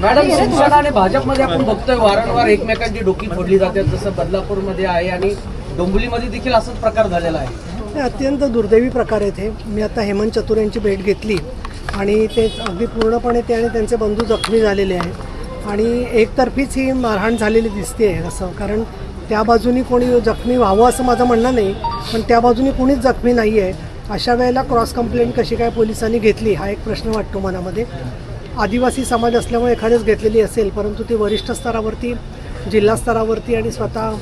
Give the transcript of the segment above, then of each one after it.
Madam, Shiv Sena आणि भाजपमध्ये आपण बघतोय वारंवार एकमेकांची डोकी फोडली जाते, जसं बदलापूरमध्ये आहे आणि डोंबिवलीमध्ये देखील असाच प्रकार झालेला आहे. हे अत्यंत दुर्दैवी प्रकार आहेत हे. मी आता हेमंत चतुर यांची भेट घेतली आणि ते अगदी पूर्णपणे ते आणि त्यांचे बंधू जखमी झालेले आहेत आणि एकतर्फीच ही मारहाण झालेली दिसते आहे असं. कारण त्या बाजूनी कोणी जखमी व्हावं असं माझं म्हणणं नाही, पण त्या बाजूनी कोणीच जखमी नाही आहे. अशा वेळेला क्रॉस कंप्लेंट कशी काय पोलिसांनी घेतली हा एक प्रश्न वाटतो मनामध्ये. आदिवासी समाज असल्यामुळे एखाद्याच घेतलेली असेल, परंतु ती वरिष्ठ स्तरावरती, जिल्हा स्तरावरती आणि स्वतः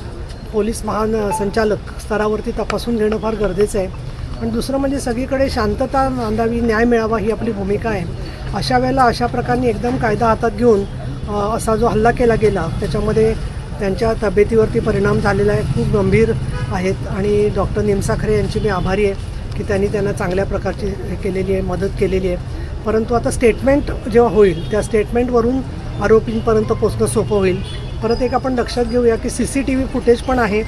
पोलीस महासंचालक स्तरावरती तपासून घेणं फार गरजेचं आहे. आणि दुसरं म्हणजे सगळीकडे शांतता नांदावी, न्याय मिळावा ही आपली भूमिका आहे. अशा वेळेला अशा प्रकारे एकदम कायदा हातात घेऊन असा जो हल्ला केला गेला त्याच्यामध्ये त्यांच्या तब्येतीवरती परिणाम झालेला आहे, खूप गंभीर आहेत. आणि डॉक्टर निमसाखरे यांची मी आभारी आहे की त्यांनी त्यांना चांगल्या प्रकारची हे केलेली आहे, मदत केलेली आहे. परंतु आता स्टेटमेंट जेव्हा होईल त्या स्टेटमेंटवरून आरोपींपर्यंत पोचणं सोपं होईल. परत एक आपण लक्षात घेऊया की CCTV फुटेज पण आहे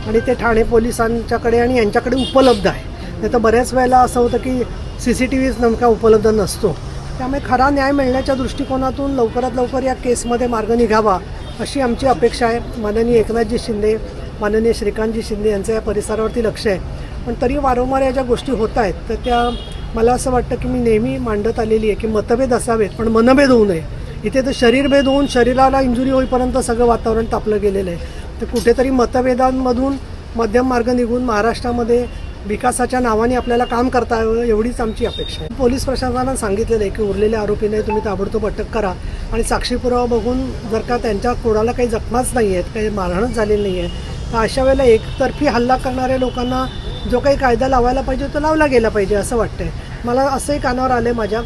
आणि ते ठाणे पोलिसांच्याकडे आणि यांच्याकडे उपलब्ध आहे. नाही तर बऱ्याच वेळेला असं होतं की CCTVच नेमका उपलब्ध नसतो. त्यामुळे खरा न्याय मिळण्याच्या दृष्टिकोनातून लवकरात लवकर या केसमध्ये मार्ग निघावा अशी आमची अपेक्षा आहे. माननीय एकनाथजी शिंदे, माननीय श्रीकांतजी शिंदे यांचं या परिसरावरती लक्ष आहे. पण तरी वारंवार या ज्या गोष्टी होत आहेत तर त्या मला असं वाटतं की मी नेहमी मांडत आलेली आहे की मतभेद असावेत पण मनभेद होऊ नये. इथे तर शरीरभेद होऊन शरीराला इंजुरी होईपर्यंत सगळं वातावरण तापलं गेलेलं आहे. तर कुठेतरी मतभेदांमधून मध्यम मार्ग निघून महाराष्ट्रामध्ये विकासाच्या नावाने आपल्याला काम करता यावं एवढीच आमची अपेक्षा आहे. पोलीस प्रशासनानं सांगितलेलं आहे की उरलेल्या आरोपींना तुम्ही ताबडतोब अटक करा आणि साक्षी पुरावा बघून जर का त्यांच्या कोणाला काही जखमाच नाही आहेत, काही मारहाणच झालेली नाही आहे, तर अशा वेळेला एकतर्फी हल्ला करणाऱ्या लोकांना जो काही कायदा लावायला पाहिजे तो लावला गेला पाहिजे असं वाटतंय मला. असंही कानावर आलं माझ्या,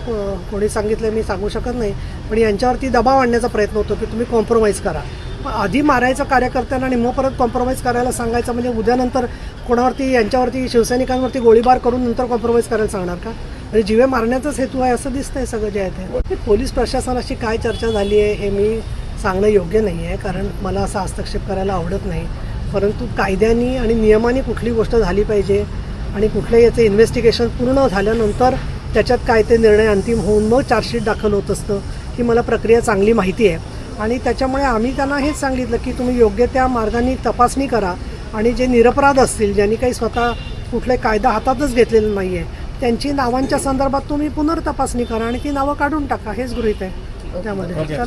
कोणी सांगितलं मी सांगू शकत नाही, पण यांच्यावरती दबाव आणण्याचा प्रयत्न होतो की तुम्ही कॉम्प्रोमाइज करा. आधी मारायचं कार्यकर्त्यांना आणि मग परत कॉम्प्रोमाइज करायला सांगायचं म्हणजे उद्यानंतर कोणावरती यांच्यावरती शिवसैनिकांवरती गोळीबार करून नंतर कॉम्प्रोमाइज करायला सांगणार का? म्हणजे जीवे मारण्याचाच हेतू आहे असं दिसतंय सगळं जे आहे ते. पोलीस प्रशासनाशी काय चर्चा झाली आहे हे मी सांगणं योग्य नाही आहे, कारण मला असा हस्तक्षेप करायला आवडत नाही. परंतु कायद्याने आणि नियमाने कुठली गोष्ट झाली पाहिजे आणि कुठल्याही याचं इन्व्हेस्टिगेशन पूर्ण झाल्यानंतर त्याच्यात काय ते निर्णय अंतिम होऊन मग चार्जशीट दाखल होत असतं ही मला प्रक्रिया चांगली माहिती आहे. आणि त्याच्यामुळे आम्ही त्यांना हेच सांगितलं की तुम्ही योग्य त्या मार्गाने तपासणी करा आणि जे निरपराध असतील, ज्यांनी काही स्वतः कुठले कायदा हातातच घेतलेलं नाही आहे, त्यांची नावांच्या संदर्भात तुम्ही पुनर्तपासणी करा आणि ती नावं काढून टाका, हेच गृहीत आहे त्यामध्ये.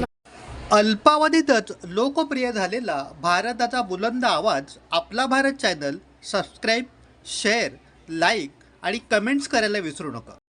अल्पावधीतच लोकप्रिय झालेला भारताचा बुलंद आवाज आपला Bharat channel subscribe, share, like आणि कमेंट्स करायला विसरू नका.